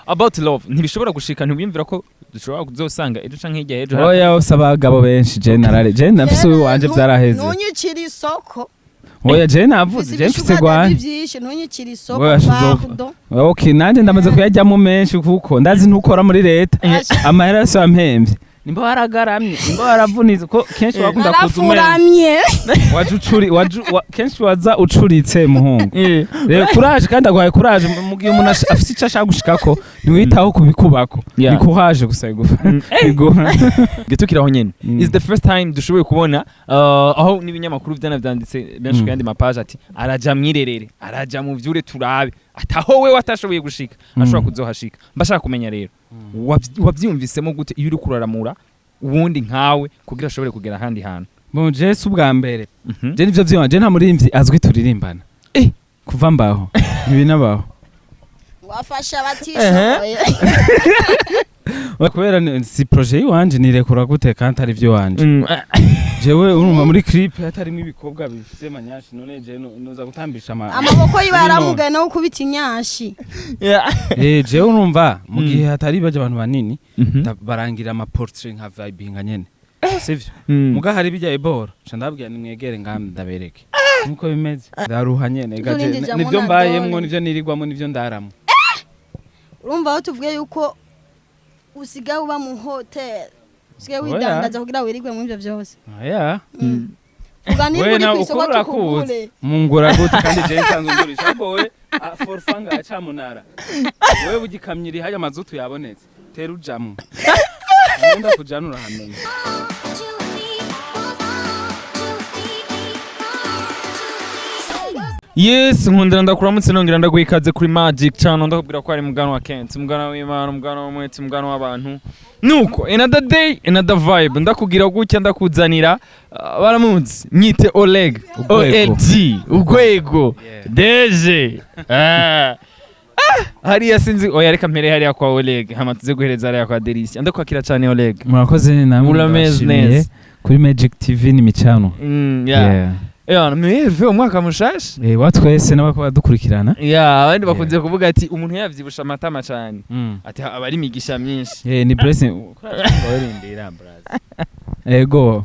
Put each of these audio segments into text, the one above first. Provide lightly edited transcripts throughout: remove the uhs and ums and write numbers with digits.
about love ntibishobora gushika ntibiyumvira ko dushobora kuzosanga ejo canke hirya ejo oya usaba abagabo benshi generally je nafise wanje vyaraheze ntunyukira isoko oya je navuze je mfise gwanje byinshi ntunyukira isoko pardon okay nanje ndamaze kuyajyamo menshi kuko ndazi ntukora muri leta amahera yose yampemvye nimba waragaramye nimba waravunize ko kenshi wakunda kuzumeramye kenshi waza ucuritse muhungu rero courage kandi agwaye courage mu gihe umuntu afite icyo ashaka gushikako niwitaho kubikubako ni courage gusa igora gitukiraho nyene is the first time dushoboye kubona aho n'ibinyamakuru byanditse benshi kandi mapage ati araja mwirerere araja mu vyure turabe ataho we watashoboye gushika ashobora kuzohashika mbashaka kumenya rero wavyumvisemo gute iyo uri kuraramura ubundi nkawe kugira ashobore kugera handi hantu bon je subwa mbere je nivyo vyonje nta murimvyi azwi turirimbana kuva mbaho ibinabaho wafasha batishoboye kubera si projet yiwanje nirekura gute kandi ari vyo wanje jewe urumva muri clip hatarimo ibikobwa bifise manyashi none je noza gutambisha amaboko yibaramugaye no kubita inyashi jewe urumva mu gihe hatari baje abantu banini barangira ama portrait nka vibinga nyene sivyo muga hari bijya ebora ndababwira nimwegere ngambe ndabereke nkuko bimeze ndaruha nyene gaje nivyo mbayemwo nivyo nirirwamo nivyo ndaramo urumva aho tuvuge yuko usigaye uba mu hotel usigaye widandaza kugira wirigwe mu ivyo byose we na ukora kuze mungura gute kandi je nsanzwe ngurisha ariko we forfanga acamunara we bugikamyiri haya mazutu yabonetse tera ujamwe ngenda kujanura hano Yes, Nkunda ndakuramutse nongera ndaguhikaze kuri Magic Channel ndakubwira ko ari mugano wa Kent, mugano w'Imana, mugano w'umwete, mugano w'abantu. Nuko another day, another vibe. Ndakugira gutya ndakuzanira baramunzi nyite OLEGUE, OLG, ugwego, deje. Hari yasinzi oya reka mpere hari ya kwa OLEGUE, hama tuze guhereza hari ya kwa Delisia. Ndakwakira cyane OLEGUE. Murakoze namwe murameze kuri Magic TV ni micano. Mwe umwaka mushasha watwese n'abakora dukurikirana abandi bakunze kuvuga ati umuntu yavyibusha amatama cyane ati abari migisha myinshi ni blessing urindira brother ego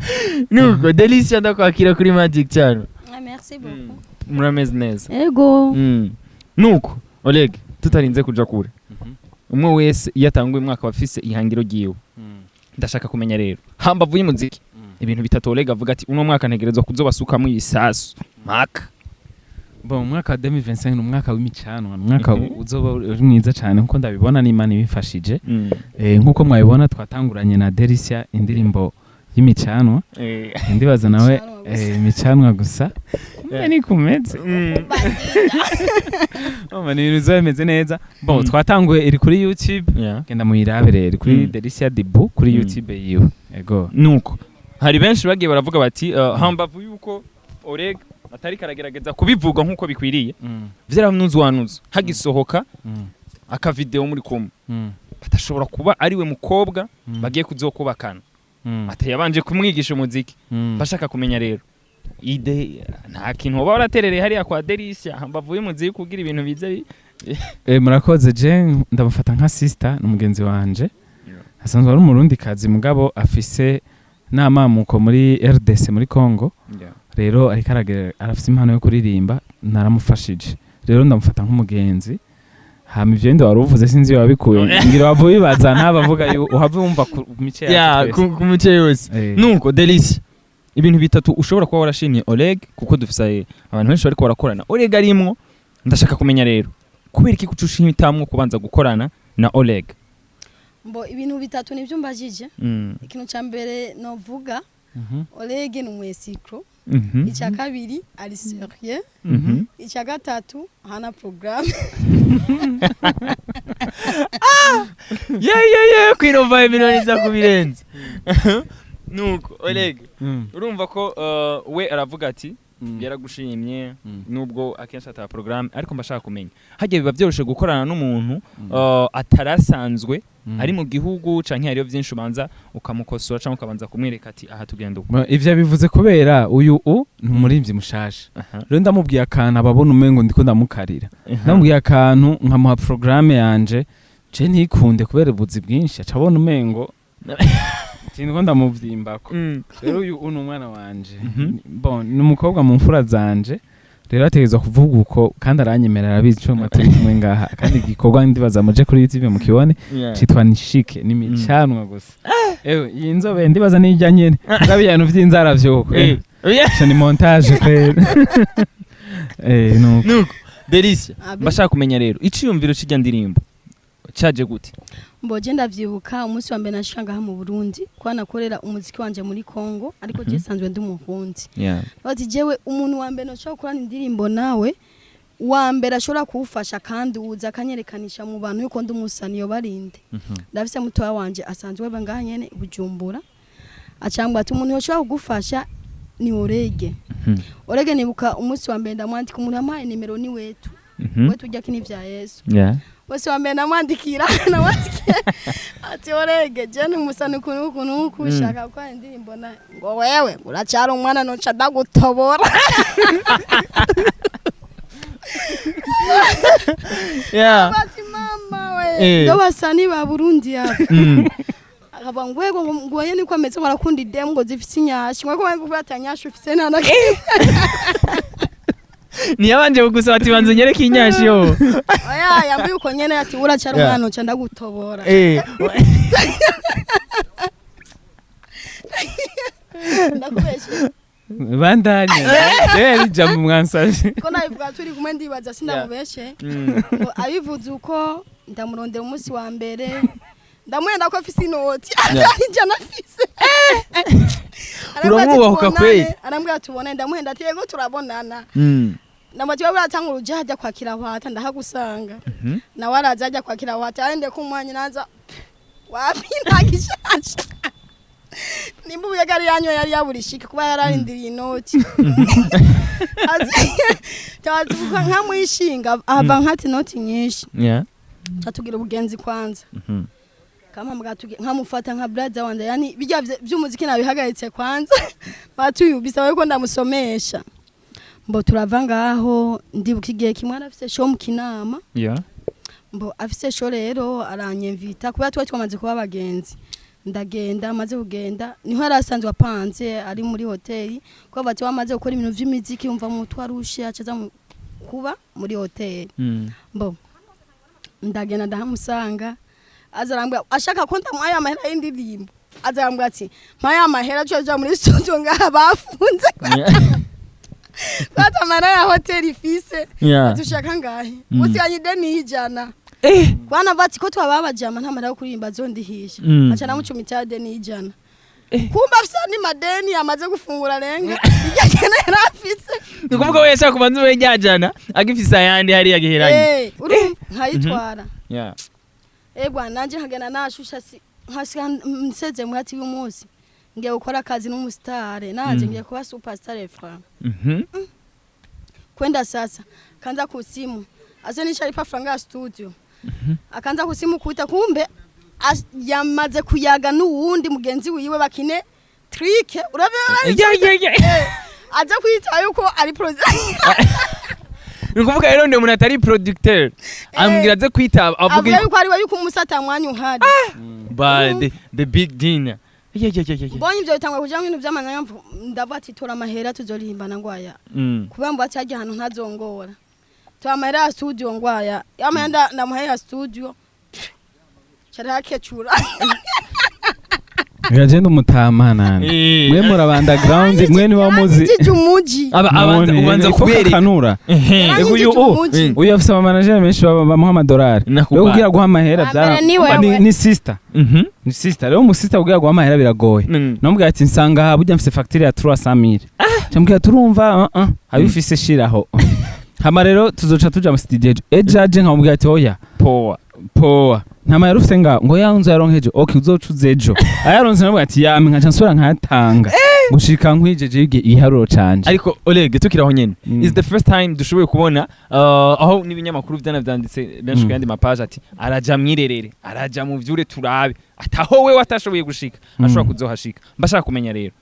nuko Delisia ndakwakira kuri Magic Channel merci beaucoup murameze neza ego nuko OLEGUE tutarinze kuja kure umwe wese yatanguye umwaka bafise ihangiro giwe ndashaka kumenya rero hambavu y'umuziki ibintu bitatu OLEGUE avuga ati uno mwaka ntegerezwa kuzobasukamwe ibisasu maka bon umwaka 2025 n'umwaka w'imicano umwaka uzoba uri mwiza cyane nkuko ndabibona n'Imana ibifashije nkuko mwabibona twatanguranye na Delisia indirimbo y'imicano ndibaza nawe imicano gusa ni kumeze ni ibintu zameze neza bon twatanguye iri kuri YouTube genda muyirabere iri kuri Delisia Dibu kuri YouTube yiwe ego nuko hari benshi bagiye baravuga bati hambavu yuko OLEGUE atari karagerageza kubivuga nkuko bikwiriye vyaranuzu hagisohoka aka video muri kumwe batashobora kuba ari we mukobwa bagiye kuzokubakana atayabanje kumwigisha umuziki bashaka kumenya rero ide nta kintu baba baraterereye hari kwa Delisia hambavu y'umuziki kugira ibintu bize murakoze je ndamufata nka sister n'umugenzi wanje asanzwe ari umurundi kazi mugabo afise namamuko muri RDC muri Congo rero ariko arafite impano yo kuririmba naramufashije rero ndamufata nk'umugenzi hama ivyo ndo waruvuze sinzi wabikuye ngira wavuye bazana abavuga uhave wumva ku mice ku mice yose nuko Delisia ibintu bitatu ushobora kuba warashimye OLEGUE kuko dufise abantu benshi bariko barakorana OLEGUE arimwo ndashaka kumenya rero kubera iki kucushima itamwe kubanza gukorana na OLEGUE mbo ibintu bitatu nivyo mbajije ikintu ca mbere novuga OLEGUE n'umwesikro icya kabiri ari sérieux icya gatatu hana programme kwirova ibintu niza kubirenza nuko OLEGUE urumva ko we aravuga ati yaragushimye nubwo akenshi ata programme ariko mbashaka kumenya hagiye biba byoroshe gukorana n'umuntu atarasanzwe ari mu gihugu canke hariyo byinshi ubanza ukamukosora canke ukabanza kumwereka ati aha tugenda uko ivyo bivuze kubera uyu n'umurimvyi mushasha rero ndamubwiye akantu ababona umengo ndiko ndamukarira ndamubwiye akantu nkamuha programme yanje je ntikunde kubera ubuzi bwinshi acabona umengo tinko ndamuvyimbako rero uyu ni umwana wanje bon ni umukobwa mu mfura zanje rero ategerezwa kuvuga uko kandi aranyemerera arabizi ico maturi kumwe ngaha kandi igikorwa ndibaza muje kuri YouTube mukibone citwa nishike ni micanwa gusa ewe iyi nzobe ndibaza nijya nyene ngabiye ibintu vy'inzara vyoko ni montage kwera nuko Delicia bashaka kumenya rero iciyumviro c'ijya ndirimbo caje gute mboje ndavyibuka umunsi wa mbere nashika ngaha mu Burundi kwa nakorera umuziki wanje muri Congo ariko je sanzwe ndi umurundi bati jewe umuntu wa mbere no gukora indirimbo nawe wa mbere ashobora kuwufasha kandi uza akanyerekanisha mu bantu yuko ndi umusaniyo barinde ndafise mutoya wanje asanzwe bangaha nyene Bujumbura acangwa ati umuntu yoshobora kugufasha ni OLEGUE OLEGUE nibuka umunsi wa mbere ndamwandika umuntu amaye nimero ni wetu wetu ujya kini vya Yesu bose wa mbere namwandikira namwandikiye ati OLEGUE je ni umusani kunuku ushaka gukora indirimbo na ngo wewe uracyari umwana noca ndagutobora bati mama we ndo basani ba Burundi yabo akaba ngwego ngoye niko ameze barakunda idem ngo zifise nyash ngwego ngubata nyash ufise nana ni yabanje gusa bati banze nyereke inyashi yo oya yambi uko nyene ati uracyari umwana uca ndagutobora ndakubeshe bandanye rero jamu mwansaje ko nabivuga turi kumwe ndibaza sindamubeshe abivuze uko ndamurondera umunsi wa mbere ndamwenda ko afise inoti ajya nafise uramwubahuka kweli arambwira tubone ndamwenda ati yego turabonana namatiwe buratanga uruja hajya kwakira hwata ndahagusanga na waraza hajya kwakira hwata arende ko umwanya naza wapi ntagishaje nimba ubuyagari yanyo yari yaburishika kuba yararindiriye inoti tazuka nkamwishinga ava nkati noti nyinshi catugira ubugenzi kwanza kama mbwatuge nkamufata nka brother wanje yani bijya by'umuziki nabihagaritse kwanza batuyubisa ko ndamusomesha mbo turava ngaho ndibuka igihe kimwe arafise show mu Kinama mbo afise show rero aranyemvita kuba twamaze kuba abagenzi ndagenda maze kugenda niho arasanzwe apanze ari muri hoteli ko bati wamaze gukora ibintu by'imiziki umva mu twarushe acaza kuba muri hoteli mbo ndagenda ndahamusanga azarambwa ashaka ko ndamwaya amahera y'indirimbo azarambwa ati mpaya amahera cyo muri studio ngaha bafunze bata mara ya hoteli fise dushaka ngahe uti yanyide nijana kwana bati ko twababajama nta mara yo kurimba zondihisha aca namucumita deni ijana kumba afisa ni madeni amaze gufungura renga igakena yarafise nikuvuga wese kubanza we nyajana agifisa yandi hari yagiheranye nkayitwara bwana nanje nkagena nashusha nkashika nseze mwati y'umunsi ngiye gukora akazi n'umusitare nanje ngiye kuba superstar fra kwenda sasa kanza kusimu azeni sharipa franga studio akanza kusimu kuita kumbe yamaze kuyaga n'uwundi mugenzi wiwe bakine trick urabona aza kwita yuko ari producer nikuvuga rero ndi umuntu atari producteur ambwira aze kwita avuga yuko ari we yuko umusata mwanya uhari but the big dinner bonye ibyo bitangwa kugira ngo ibintu by'amanyanya ndavati tora amahera tuzorihimba ngwaya kuba mbo ati hajya hano ntazongora tora amahera ya studio ngwaya yamenda namuhera ya studio cyari kecura Gaje ndumutamana mwe muri underground mwe ni wamuzi ubanza kuyerekanura uyu afise amanager menshi bamuha amadolari yo kugira guha amahera byara ni sister ni sister rero mu sister kugira guha amahera biragoye nomubwira ati nsanga burya mfise facture ya 300,000 cyambwira turumva abifise shiraho hama rero tuzoca tuja mu studio ejaje nkamubwira ati oya poa ntama yarufite ngo yanzu yaronkeje okay uzocuze ejo ayaronse nabwo ati yame nkaca nsura nkatanga gushika nkwijeje yige iharuro canje ariko OLEGUE tukiraho nyene is the first time dushoboye kubona aho n'ibinyamakuru vyanditse benshi kandi mapage ati araja mwirerere araja mu vyure turabe ataho we watashoboye gushika ashobora kuzohashika mbashaka kumenya rero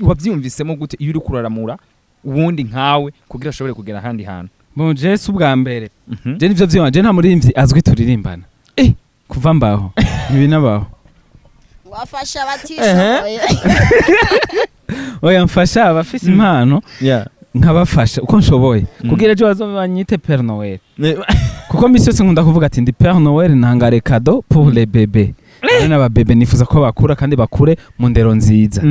wavyumvisemo gute iyo uri kuraramura ubundi nkawe kugira ashobore kugera handi hantu bon je ubwa mbere je nivyo vyonje nta muririmvyi azwi turirimbana kuva mbaho ntibinabaho wafasha abatishoboye oya mfasha abafise impano nkabafasha uko nshoboye kugira ejo bazobanyite Père Noël kuko misi yose nkunda kuvuga ati ndi Père Noël ntangare cadeau pour les bébés ari n'aba bebe nifuza ko bakura kandi bakure mu ndero nziza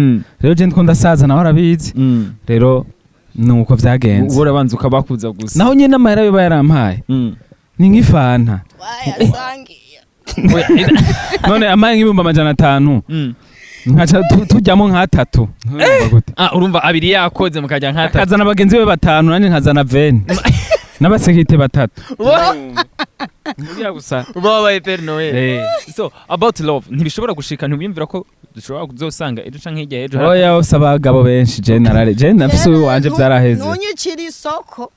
rero je ndiko ndasaza nawe arabizi rero nuko vyagenze urabanza ukabakuza gusa naho nyine amahera yo bayarampaye ni nk'ifanta wayasangiye none amaye nk'ibihumbi 500 nkaca tujyamo nk'atatu urumva abiri yakoze mukajya nk'atatu akazana abagenzi be 5 nani nkazana 20 n'abasekirite 3 gusa babaye Père Noël so about love ntibishobora gushika ntibiyumvira ko dushobora kuzosanga ejo canke hirya ejo oya usaba abagabo benshi generale je nafise wanje vyaraheze ntunyukira isoko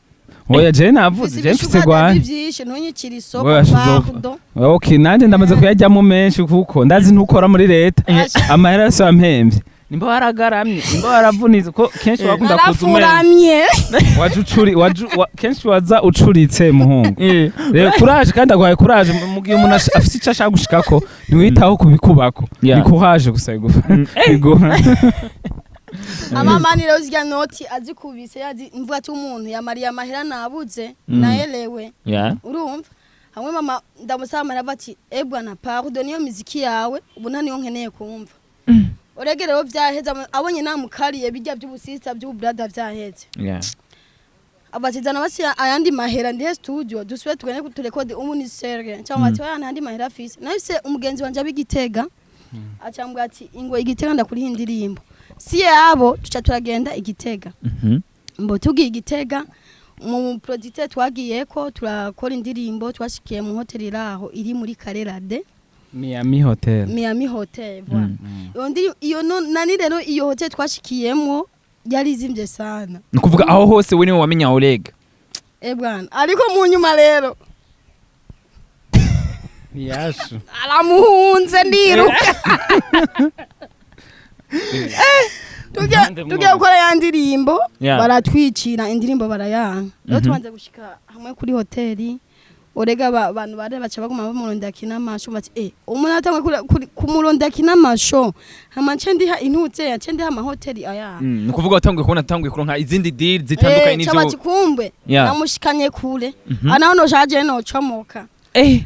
oya je navuze je mfise gwanje byinshi ntunyukira isoko pardon okay nanje ndamaze kuyajyamo menshi kuko ndazi ntukora muri leta amahera yose wampemvye nimba waragaramye nimba waravunize ko kenshi wakunda kuzumeramye kenshi waza ucuritse muhungu rero courage kandi agwaye courage mu gihe umuntu afise icyo ashaka gushikako niwitaho kubikubako ni courage gusa igora amamaniro uzya noti azikubise yazi mvuga ati umuntu yamariye amahera nabuze naelewe urumva hamwe mama ndamusaba amahera bati bwana pardon niyo muziki yawe ubu nta niyo nkeneye kumva uregereho vyaheze abonye namukariye bijya by'ubusista by'ubrada vyaheze abatizana basi ayandi mahera ndihe studio duswe tugene kuturekode umunisere cyangwa ati ayandi handi mahera afise nahise umugenzi wanje abigitega acambwa ati ingo igitega ndakuri indirimbo si yabo tuca turagenda igitega mbo tugiye igitega mu producteur twagiyeko turakora indirimbo twashikiye mu hotel raho iri muri Karerade Miami Hotel voilà iyo nani rero iyo hotel twashikiyemo yari izimvye sana nukuvuga aho hose we niwe wamenya OLEGUE bwana ariko mu nyuma rero yashu aramuhunze ndiruka tugiye gukora ya ndirimbo baratwicira indirimbo barayanga rero tubanze gushika hamwe kuri hoteli orega abantu bare baca baguma bamurondera kinamasho bati umuntu atangwe kumuronda kinamasho hamace ndiha intutse yace ndiha amahoteli aya nukuvuga watangwe kubona atangwe kuronka izindi deal zitandukanye n'ivyo cyabati kumbe namushikanye kure anaho no jaje no comoka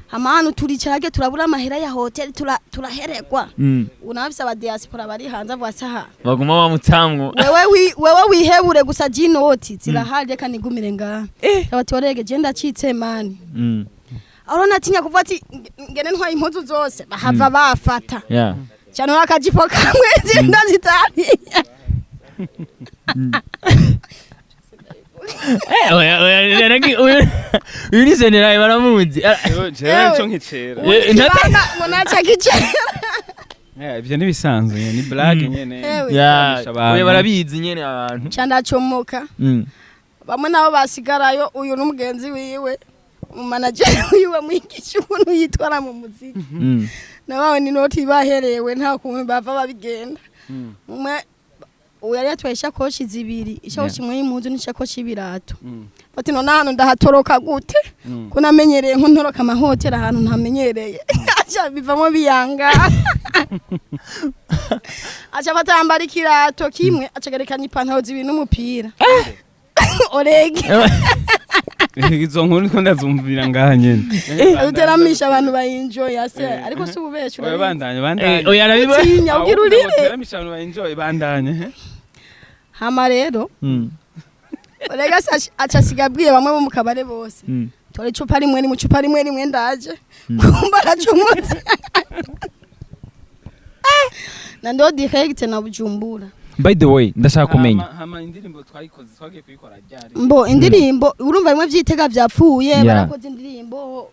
hamanu turicarage turabura amahera ya hotel turaheregwa unabisa aba diaspora bari hanze bwasaha baguma bamutamwo wewe wihebure gusa jinoti zirahari kandi gumire nga abati orege je ndacitse mani arona tinya kuvuga ati ngene ntwa impuzu zose bahava bafata cyane akajipo kamwe zinda zitari Uri general baramuzi. Jewe nkicera. Ngonacha kicera. Ibyo nibisanzwe ni blague nyene. Oya barabizi nyene abantu. Cyandacomoka. Bamwe nabo basigarayo uyu n'umugenzi wiwe. Manager wiwe mwigisha ukuntu yitwara mu muziki. Nabawe ni noti baherewe nta kuntu bava babigenda. Umwe uyari yatwaye koshi zibiri ishakoshi imwe y'impuzu n'ishakoshi y'ibirato bati none hano ndahatoroka gute kunamenyereye nkuntoroka amahoteli ahantu ntamenyereye acha bivamo biyanga acha batambara ikirato kimwe acagerekanya ipantaro zibiri n'umupira OLEGUE izo nkuru ko ndazumvira ngaha nyene uteramisha abantu baenjoy ase ariko si ubeshe bandanye oya nabiba ugira urire uteramisha abantu baenjoy bandanye hama rero OLEGUE acasigabriye bamwe bo mu kabare bose tore icupa rimwe ni mu cupa rimwe ndaje kumba racumutse nando direct na Bujumbura. By the way ndashaka kumenya hama indirimbo twayikoze twagiye kuyikora ryari mbo indirimbo urumva bimwe vyitega vyapfuye barakoze indirimbo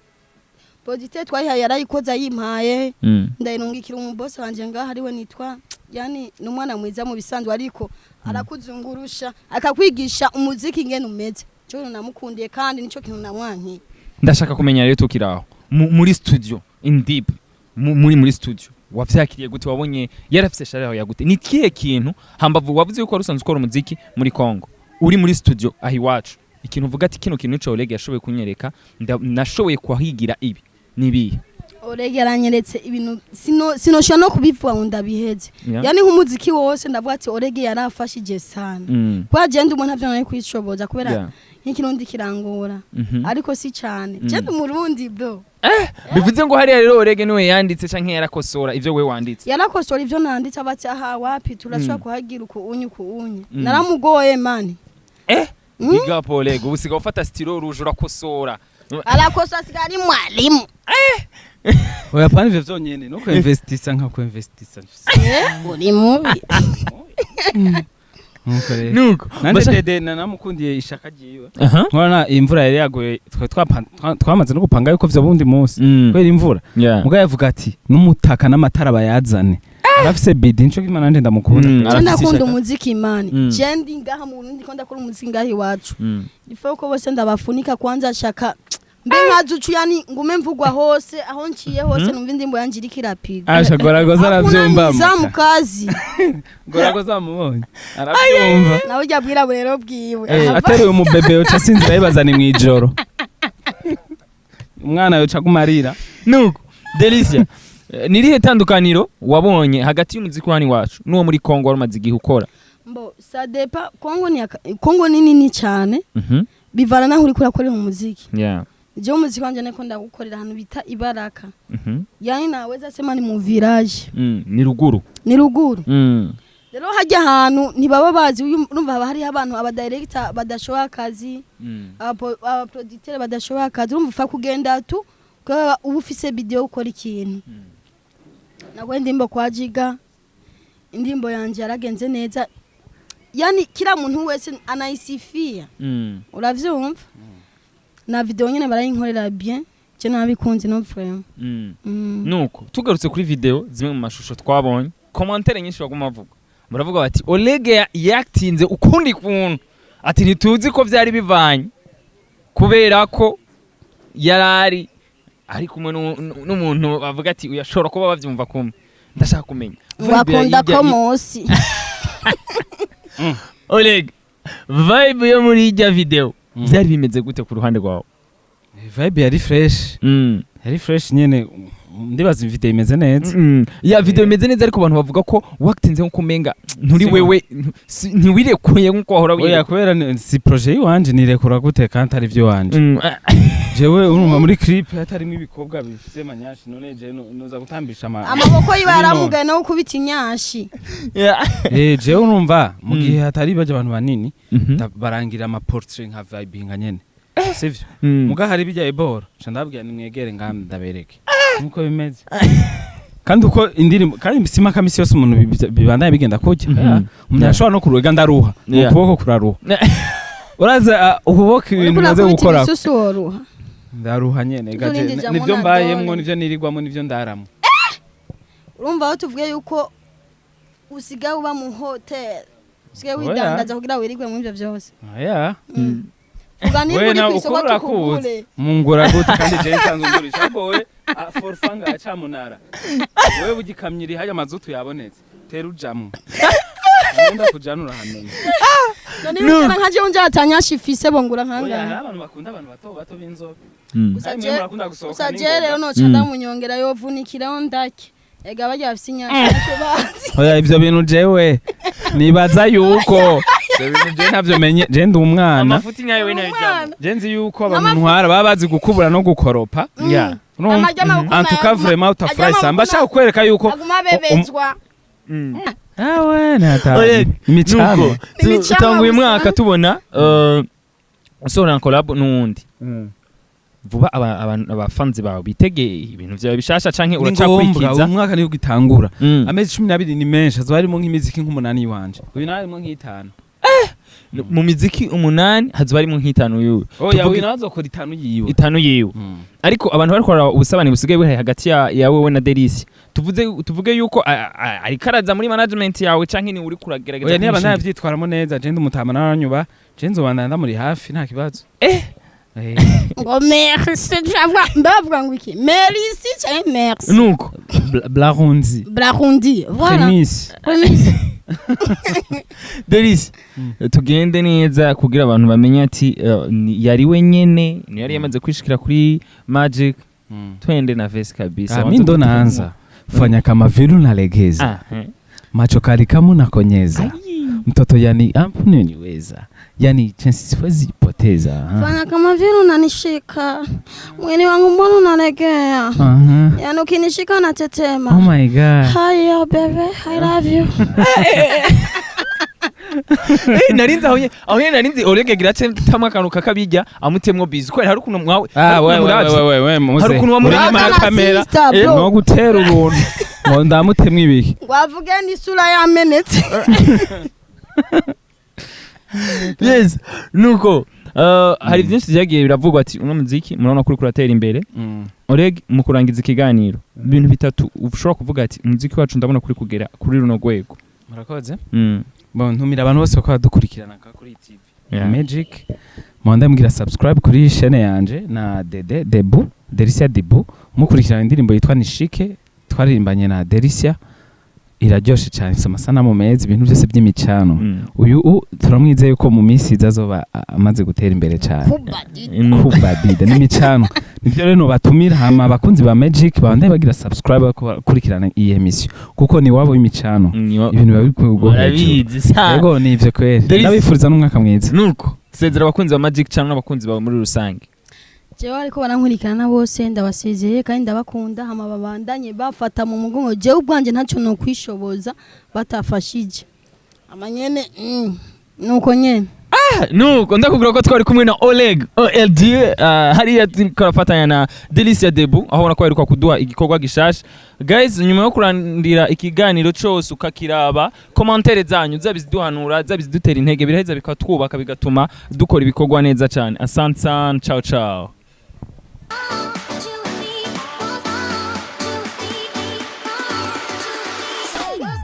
producteur twayihaye yarayikoza yimpaye ndayirungikira umuboss wanje ngaha ariwe nitwa yani numwana mwiza mu bisanzwe ariko arakuzungurusha akakwigisha umuziki ngene umeze cyo namukundiye kandi nico kintu namwanki ndashaka kumenya rero tukiraho muri studio in deep muri studio wavyakiriye gute wabonye yarafise sharaho ya gute ni kiye kintu hambavu wavuze yuko rusanzwe ukora umuziki muri Congo uri muri studio ahi wacu ikintu uvuga ati kino kintu cyo OLEGUE yashoboye kunyereka nashoboye kwahigira ibi nibi OLEGUE yaranyeretse ibintu sinoshobora no kubivuga ngo ndabiheze yani nk'umuziki wose ndavuga ati OLEGUE yarafashije sana kwa jende umuntu ntavyo nayo kwishoboza kubera nk'ikirundi kirangora ariko si cyane jende mu Burundi bro bivuze ngo hari rero OLEGUE niwe yanditse canke yarakosora ivyo we wanditse yarakosora ivyo nanditse abati aha wapi turashobora kuhagira uko unye naramugoye mani big up OLEGUE ubusiga ufata stilo rouge urakosora arakosa sigari mwalimu oya pani ivyo vyonyene no ko investisa nka ko investisa uri mubi nuko nanje dede namukundiye ishaka giwe nkora imvura yari yagoye twamaze no gupanga yuko vyo bundi munsi kwera imvura muga yavuga ati n'umutaka n'amatara bayazane arafise bidi nico kimana nanje ndamukunda ndakunda umuziki imani jendi ngaha mu Burundi ko ndakora umuziki ngaha iwacu ifa uko bose ndabafunika kwanza shaka mbe nkazucu yani ngume mvugwa hose aho nciye hose numva indimbo yanje irikirapiga asha goragoza aravyumva zamukazi goragoza mubonye aravyumva nawe ujya bwira burero bwiwe ateruye umubebe yo casinzira yibazana mwijoro umwana yo cakumarira nuko Delicia nirihe tandukaniro wabonye hagati y'umuziki wani wacu nuwo muri Congo warumaze igihe ukora mbo sadepa Congo ni nini cyane bivana naho uri kurakorera umuziki je umuziki wanje neko ndagukorera hano bita Ibaraka yani naweza sema ni mu village ni ruguru rero hajya ahantu ntibaba bazi urumva haba hari abantu aba director badashobora akazi aba producteur badashobora akazi urumva ufa kugenda tu kwa ubufise video ukora ikintu nagwe ndimbo kwa Jiga indimbo yanje yaragenze neza yani kila muntu wese anayisifia uravyumva na video nyene barayinkorera bien je nabikunze no frame nuko tugarutse kuri video zimwe mu mashusho twabonye commentaire nyinshi baguma bavuga muravuga bati OLEGUE yaktinze ukundi kuntu ati ntituzi ko vyari bivanye kubera ko yarari ari kumwe n'umuntu bavuga ati uyashobora kuba bavyumva kumwe ndashaka kumenya wakunda ko mosi OLEGUE vibe yo muri ijya video byari bimeze gute ku ruhande rwawe vibe yari fresh nyene ndibaza video imeze neza ya video imeze neza ariko abantu bavuga ko waktinze nko kumenga nturi wewe ntiwirekuye nko wahora wiye oya kubera si projet yiwanje nirekura gute kandi ari vyo wanje jewe urumva muri clip hatarimo ibikobwa bifise nyash none je noza gutambisha amaboko yibaramugaye no kubita nyashi jewe urumva mu gihe hatari baje abantu banini barangira ama portrait nka vibinga nyene sivyo muga hari bijya ebora ndababwira ni mwegere ngam ndabereke nuko bimeze kandi uko indirimbo kandi sima kamisi yose umuntu bibandanye bigenda kujya umuntu ashobora no kuruga ndaruha ukuboko kuraruha uraza ukuboko ibintu maze gukora ndaruha nyene gaje nivyo mbayemwo nivyo nirirwamo nivyo ndaramo urumva aho tuvuge yuko usigaye uba mu hotel usigaye widandaza kugira wirigwe mu ivyo byose we na ukura kuze mungura gute kandi je nsanzwe ngurisha bowe forfanga acamunara wewe bugikamyiri haya mazutu yabonetse tera ujamwe ngenda kujanura hano none bikana nkaje unja atanyasha ifise bongura nkanga abantu bakunda abantu bato b'inzobe gusa je rero no canda munyongera yovunikiraho ndake ega bajya bafise inyasha bazi oya ivyo bintu jewe nibaza yuko je ntavyo menye je ndi umwana amafuti nyayo we nayo cyane je nzi yuko abantu ntwara baba bazi gukubura no gukoropa antuka vraiment utafurahi mbashaka kwereka yuko aguma bebezwa awe nata imicamo tutanguye mwaka tubona usohora collab n'undi vuba abafanzi bawe bitegeye ibintu vyawe bishasha canke uracakurikiza umwaka niyo gitangura amezi 12 ni menshi azobarimo nk'imiziki nk'umunani wanje uyu narimo nk'itanu mu miziki umunani hazobarimo nk'itanu yiwe oya uyu nazokora itanu yiwe ariko abantu bari kora ubusabane busigaye buhaye hagati ya wewe na Delicia tuvuge yuko ari karaza muri management yawe canke ni uri kuragerageza oya niba navyitwaramo neza je ndi mutama naranyuba je nzobandana ndamuri hafi nta kibazo ngo merci ndavuga ngo iki merci cyane merci nuko blarundi voilà Delicia tugende neza kugira abantu bamenye ati yari we nyene ni yari yamaze kwishikira kuri Magic twende na vesi kabisa. Mimi ndo naanza fanya kama vile unalegeza macho kali kama unakonyeza mtoto, yani niweza, yani chance siwezi poteza. Fanya kama vile unanishika mwili wangu, mbona unalegea? Yani ukinishika natetema. Oh my god. Hi baby, I love you. Narinze aho narinze Olege girace tamwa kanu kakabijya amutemwo bizi kwera hari ukuntu mwawe we muze hari ukuntu muri nyuma ya kamera no gutera ubuntu ngo ndamutemwe ibiki ngwavuge n'isura yamenetse. Yes, nuko hari byinshi byagiye biravugwa ati uno muziki murabona kuri kuratera imbere. Olege mu kurangiza ikiganiro ibintu bitatu ushobora kuvuga ati umuziki wacu ndabona kuri kugera kuri runo rwego. Murakoze. Bon, ntumira abantu bose ko badukurikirana kuri TV Magic. Mwanda mugira subscribe kuri chaîne yanje na Delicia Debu, mukurikirana indirimbo yitwa Nishike twaririmbanye na Delicia, iraryoshe cyane, ifite amasanamu meza, ibintu byose by'imicano. Uyu turamwizeye ko mu minsi izazoba amaze gutera imbere cyane. Kubadida n'imicano. Nibyo rero batumira hama abakunzi ba Magic bandaye bagira subscribe kurikirana iyi emission kuko ni wabo imicano, ibintu biba bikugora arabizi. Yego nivyo kwere, ndabifuriza n'umwaka mwiza. Nuko sezera abakunzi ba Magic cyangwa n'abakunzi bawe muri rusange. Jewe ariko barankurikirana bose ndabasezeye kandi ndabakunda, hama babandanye bafata mu mugongo, jewe ubwanje ntacyo no kwishoboza batafashije amanyene. Nuko nyene nuko ndakubwira ko twari kumwe na OLEGUE hariya turafatanya na Delicia Debu, aho ubona ko ari kuduha igikorwa gishasha. Guys, nyuma yo kurandira ikiganiro cyose ukakiraba, commentaire zanyu zabiziduhanura, zabizidutera intege, biraheza bikatwubaka bigatuma dukora ibikorwa neza cyane. Asante, ciao ciao.